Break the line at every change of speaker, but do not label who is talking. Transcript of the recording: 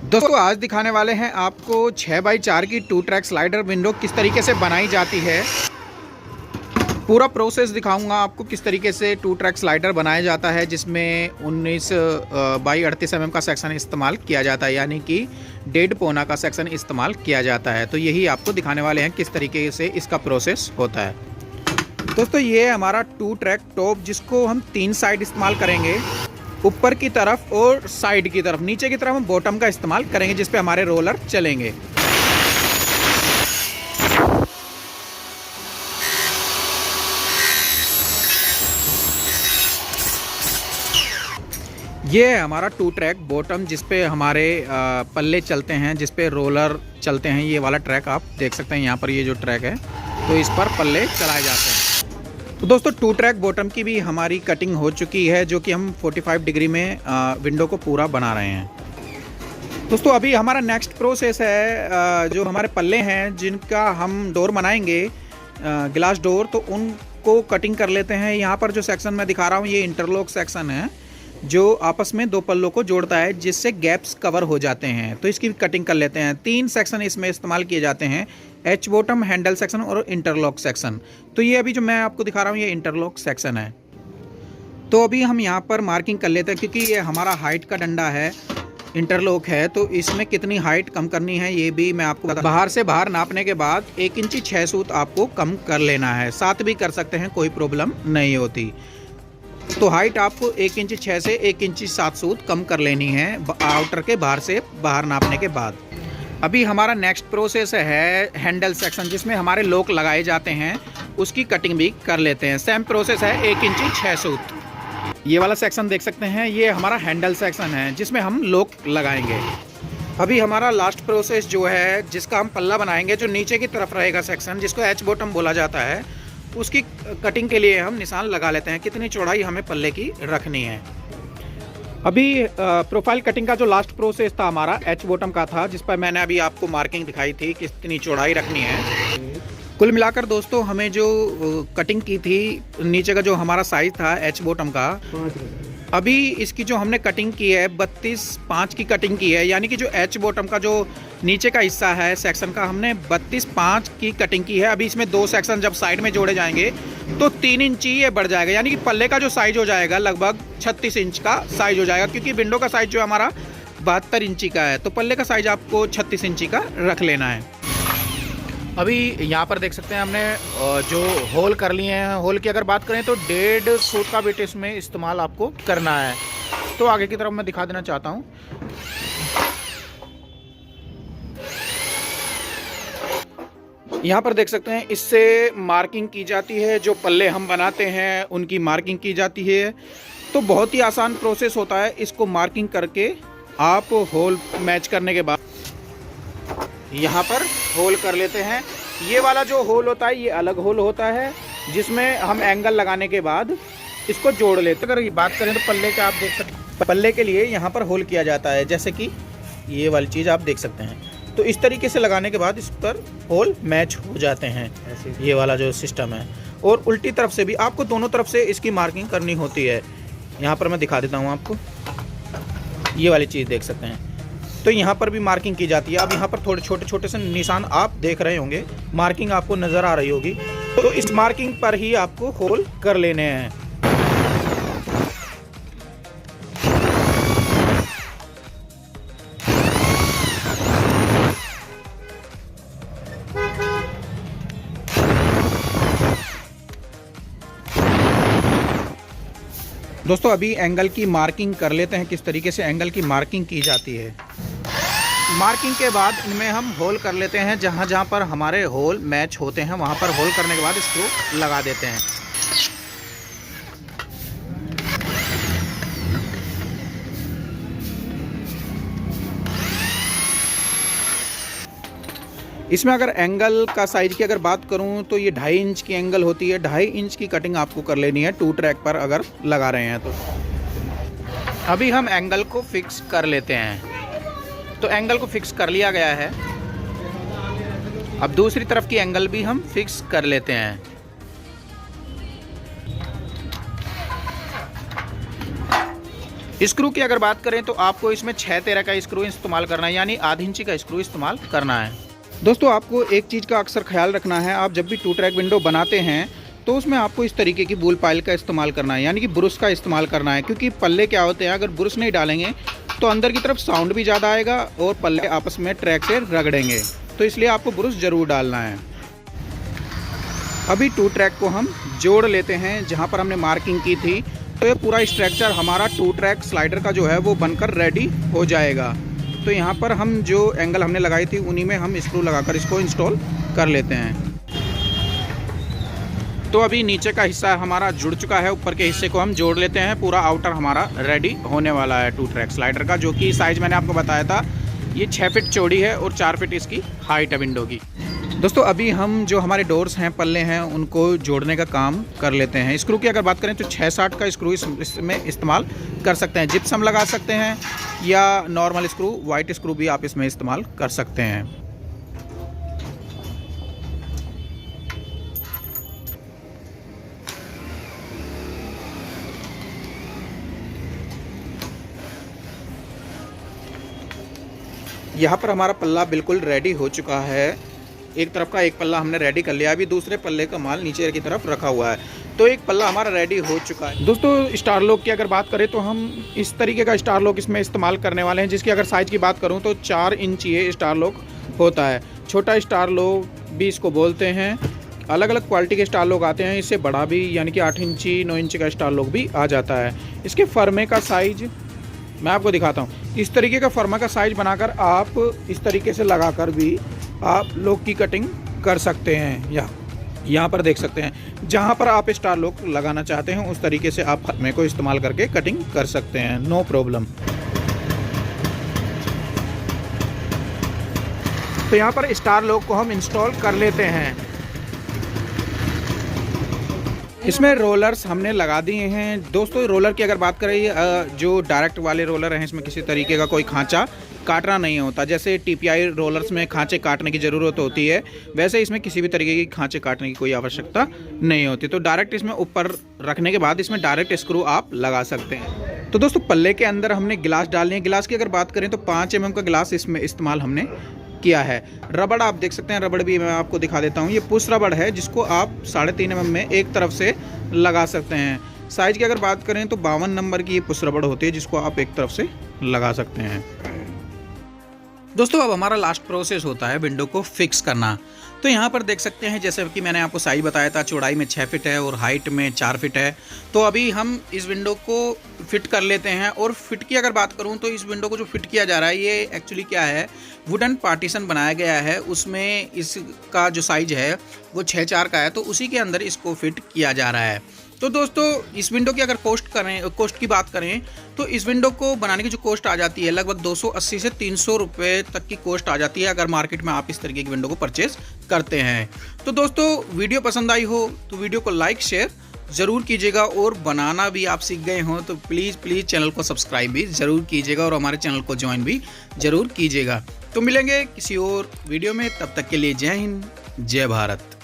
दोस्तों आज दिखाने वाले हैं आपको 6x4 की 2 ट्रैक स्लाइडर विंडो किस तरीके से बनाई जाती है। पूरा प्रोसेस दिखाऊंगा आपको किस तरीके से 2 ट्रैक स्लाइडर बनाया जाता है, जिसमें 19x38 mm का सेक्शन इस्तेमाल किया जाता है, यानी कि 1.5 पौना का सेक्शन इस्तेमाल किया जाता है। तो यही आपको दिखाने वाले हैं किस तरीके से इसका प्रोसेस होता है। दोस्तों ये हमारा 2 ट्रैक टॉप, जिसको हम 3 साइड इस्तेमाल करेंगे, ऊपर की तरफ और साइड की तरफ। नीचे की तरफ हम बॉटम का इस्तेमाल करेंगे, जिस पे हमारे रोलर चलेंगे। ये है हमारा 2 ट्रैक बॉटम, जिस पे हमारे पल्ले चलते हैं, जिस पे रोलर चलते हैं। ये वाला ट्रैक आप देख सकते हैं, यहाँ पर ये जो ट्रैक है तो इस पर पल्ले चलाए जाते हैं। तो दोस्तों 2 ट्रैक बॉटम की भी हमारी कटिंग हो चुकी है, जो कि हम 45 डिग्री में विंडो को पूरा बना रहे हैं। दोस्तों अभी हमारा नेक्स्ट प्रोसेस है, जो हमारे पल्ले हैं जिनका हम डोर बनाएंगे, ग्लास डोर, तो उनको कटिंग कर लेते हैं। यहाँ पर जो सेक्शन मैं दिखा रहा हूँ ये इंटरलॉक सेक्शन है, जो आपस में 2 पल्लों को जोड़ता है, जिससे गैप्स कवर हो जाते हैं। तो इसकी कटिंग कर लेते हैं। 3 सेक्शन इसमें इस्तेमाल किए जाते हैं, एच बॉटम, हैंडल सेक्शन और इंटरलॉक सेक्शन। तो ये अभी जो मैं आपको दिखा रहा हूँ ये इंटरलॉक सेक्शन है। तो अभी हम यहाँ पर मार्किंग कर लेते हैं, क्योंकि ये हमारा हाइट का डंडा है, इंटरलॉक है, तो इसमें कितनी हाइट कम करनी है ये भी मैं आपको बता। बाहर से बाहर नापने के बाद 1 इंची 6 सूत आपको कम कर लेना है। 7 भी कर सकते हैं, कोई प्रॉब्लम नहीं होती। तो हाइट आपको 1 इंची 6 से 1 इंची 7 सूत कम कर लेनी है, आउटर के बाहर से बाहर नापने के बाद। अभी हमारा नेक्स्ट प्रोसेस है हैंडल सेक्शन, जिसमें हमारे लॉक लगाए जाते हैं, उसकी कटिंग भी कर लेते हैं। सेम प्रोसेस है, 1 इंची 6 सूत। ये वाला सेक्शन देख सकते हैं, ये हमारा हैंडल सेक्शन है, जिसमें हम लॉक लगाएंगे। अभी हमारा लास्ट प्रोसेस जो है, जिसका हम पल्ला बनाएंगे, जो नीचे की तरफ रहेगा सेक्शन, जिसको एच बॉटम बोला जाता है, उसकी कटिंग के लिए हम निशान लगा लेते हैं, कितनी चौड़ाई हमें पल्ले की रखनी है। अभी प्रोफाइल कटिंग का जो लास्ट प्रोसेस था हमारा एच बॉटम का था, जिस पर मैंने अभी आपको मार्किंग दिखाई थी कितनी चौड़ाई रखनी है। कुल मिलाकर दोस्तों हमें जो कटिंग की थी, नीचे का जो हमारा साइज था एच बॉटम का, अभी इसकी जो हमने कटिंग की है 32/5 की कटिंग की है, यानी कि जो एच बॉटम का जो नीचे का हिस्सा है सेक्शन का, हमने 32/5 की कटिंग की है। अभी इसमें 2 सेक्शन जब साइड में जोड़े जाएंगे तो 3 इंची ये बढ़ जाएगा, यानी कि पल्ले का जो साइज हो जाएगा लगभग 36 इंच का साइज हो जाएगा, क्योंकि विंडो का साइज जो हमारा 72 इंची का है, तो पल्ले का साइज आपको 36 इंची का रख लेना है। अभी यहाँ पर देख सकते हैं हमने जो होल कर लिए हैं। होल की अगर बात करें तो 1.5 सूत का बीट इसमें इस्तेमाल आपको करना है। तो आगे की तरफ मैं दिखा देना चाहता हूँ। यहाँ पर देख सकते हैं, इससे मार्किंग की जाती है, जो पल्ले हम बनाते हैं उनकी मार्किंग की जाती है। तो बहुत ही आसान प्रोसेस होता है। इसको मार्किंग करके आप होल मैच करने के बाद यहाँ पर होल कर लेते हैं। ये वाला जो होल होता है ये अलग होल होता है, जिसमें हम एंगल लगाने के बाद इसको जोड़ लेते हैं। अगर बात करें तो पल्ले का आप देख सकते हैं, पल्ले के लिए यहाँ पर होल किया जाता है, जैसे कि ये वाली चीज़ आप देख सकते हैं। तो इस तरीके से लगाने के बाद इस पर होल मैच हो जाते हैं, ये वाला जो सिस्टम है। और उल्टी तरफ से भी आपको दोनों तरफ से इसकी मार्किंग करनी होती है। यहाँ पर मैं दिखा देता हूँ आपको, ये वाली चीज़ देख सकते हैं। तो यहाँ पर भी मार्किंग की जाती है। अब यहाँ पर थोड़े छोटे छोटे से निशान आप देख रहे होंगे, मार्किंग आपको नज़र आ रही होगी। तो इस मार्किंग पर ही आपको होल कर लेने हैं। दोस्तों अभी एंगल की मार्किंग कर लेते हैं, किस तरीके से एंगल की मार्किंग की जाती है। मार्किंग के बाद इनमें हम होल कर लेते हैं, जहाँ जहाँ पर हमारे होल मैच होते हैं वहाँ पर होल करने के बाद स्क्रू लगा देते हैं। इसमें अगर एंगल का साइज की अगर बात करूं तो ये 2.5 इंच की एंगल होती है। 2.5 इंच की कटिंग आपको कर लेनी है 2 ट्रैक पर अगर लगा रहे हैं तो। अभी हम एंगल को फिक्स कर लेते हैं। तो एंगल को फिक्स कर लिया गया है। अब दूसरी तरफ की एंगल भी हम फिक्स कर लेते हैं। स्क्रू की अगर बात करें तो आपको इसमें 6-13 का स्क्रू इस्तेमाल करना है, यानी आधी इंची का स्क्रू इस्तेमाल करना है। दोस्तों आपको एक चीज़ का अक्सर ख्याल रखना है, आप जब भी 2 ट्रैक विंडो बनाते हैं तो उसमें आपको इस तरीके की बूल पाइल का इस्तेमाल करना है, यानी कि ब्रुश का इस्तेमाल करना है। क्योंकि पल्ले क्या होते हैं, अगर ब्रुश नहीं डालेंगे तो अंदर की तरफ साउंड भी ज़्यादा आएगा और पल्ले आपस में ट्रैक से रगड़ेंगे, तो इसलिए आपको ब्रुश ज़रूर डालना है। अभी 2 ट्रैक को हम जोड़ लेते हैं जहाँ पर हमने मार्किंग की थी। तो ये पूरा स्ट्रक्चर हमारा 2 ट्रैक स्लाइडर का जो है वो बनकर रेडी हो जाएगा। तो यहाँ पर हम जो एंगल हमने लगाई थी उन्हीं में हम स्क्रू लगाकर इसको इंस्टॉल कर लेते हैं। तो अभी नीचे का हिस्सा हमारा जुड़ चुका है, ऊपर के हिस्से को हम जोड़ लेते हैं। पूरा आउटर हमारा रेडी होने वाला है 2 ट्रैक स्लाइडर का, जो कि साइज़ मैंने आपको बताया था ये 6 फीट चौड़ी है और 4 फीट इसकी हाइट है विंडो की। दोस्तों अभी हम जो हमारे डोर्स हैं, पल्ले हैं, उनको जोड़ने का काम कर लेते हैं। स्क्रू की अगर बात करें तो 6-7 का स्क्रू इसमें इस्तेमाल कर सकते हैं। जिप्सम लगा सकते हैं या नॉर्मल स्क्रू, वाइट स्क्रू भी आप इसमें इस्तेमाल कर सकते हैं। यहाँ पर हमारा पल्ला बिल्कुल रेडी हो चुका है। एक तरफ का एक पल्ला हमने रेडी कर लिया, अभी दूसरे पल्ले का माल नीचे की तरफ रखा हुआ है। तो एक पल्ला हमारा रेडी हो चुका है। दोस्तों स्टार लॉक की अगर बात करें तो हम इस तरीके का स्टार लॉक इसमें इस्तेमाल करने वाले हैं, जिसकी अगर साइज़ की बात करूं तो 4 इंच ये स्टार लॉक होता है। छोटा स्टार लॉक भी इसको बोलते हैं। अलग अलग क्वालिटी के स्टार लॉक आते हैं, इससे बड़ा भी यानी कि 8 इंची 9 इंची का स्टार लॉक भी आ जाता है। इसके फर्मे का साइज़ मैं आपको दिखाता हूँ। इस तरीके का फर्मा का साइज़ बनाकर आप इस तरीके से लगाकर भी आप लॉक की कटिंग कर सकते हैं। यहाँ पर देख सकते हैं, जहाँ पर आप स्टार लॉक लगाना चाहते हैं उस तरीके से आप फर्मे को इस्तेमाल करके कटिंग कर सकते हैं, नो प्रॉब्लम। तो यहाँ पर स्टार लॉक को हम इंस्टॉल कर लेते हैं। इसमें रोलर्स हमने लगा दिए हैं। दोस्तों रोलर की अगर बात करें, जो डायरेक्ट वाले रोलर हैं इसमें किसी तरीके का कोई खांचा काटना नहीं होता। जैसे टीपीआई रोलर्स में खांचे काटने की ज़रूरत होती है, वैसे इसमें किसी भी तरीके की खांचे काटने की कोई आवश्यकता नहीं होती। तो डायरेक्ट इसमें ऊपर रखने के बाद इसमें डायरेक्ट स्क्रू आप लगा सकते हैं। तो दोस्तों पल्ले के अंदर हमने गिलास डालने हैं। गिलास की अगर बात करें तो 5 mm का गिलास इसमें इस्तेमाल हमने किया है। रबड़ आप देख सकते हैं, रबड़ भी मैं आपको दिखा देता हूँ। ये पुश रबड़ है जिसको आप 3.5 mm में एक तरफ से लगा सकते हैं। साइज़ की अगर बात करें तो 52 नंबर की ये पुश रबड़ होती है जिसको आप एक तरफ से लगा सकते हैं। दोस्तों अब हमारा लास्ट प्रोसेस होता है विंडो को फिक्स करना। तो यहाँ पर देख सकते हैं, जैसे कि मैंने आपको साइज बताया था, चौड़ाई में 6 फीट है और हाइट में 4 फीट है। तो अभी हम इस विंडो को फिट कर लेते हैं। और फिट की अगर बात करूँ तो इस विंडो को जो फिट किया जा रहा है ये एक्चुअली क्या है, वुडन पार्टीशन बनाया गया है। उसमें इसका जो साइज है वो 6-4 का है, तो उसी के अंदर इसको फिट किया जा रहा है। तो दोस्तों इस विंडो की अगर कॉस्ट की बात करें तो इस विंडो को बनाने की जो कॉस्ट आ जाती है लगभग 280 से 300 रुपये तक की कॉस्ट आ जाती है, अगर मार्केट में आप इस तरीके की विंडो को परचेज करते हैं। तो दोस्तों वीडियो पसंद आई हो तो वीडियो को लाइक शेयर ज़रूर कीजिएगा, और बनाना भी आप सीख गए हों तो प्लीज़ चैनल को सब्सक्राइब भी ज़रूर कीजिएगा और हमारे चैनल को ज्वाइन भी ज़रूर कीजिएगा। तो मिलेंगे किसी और वीडियो में, तब तक के लिए जय हिंद, जय भारत।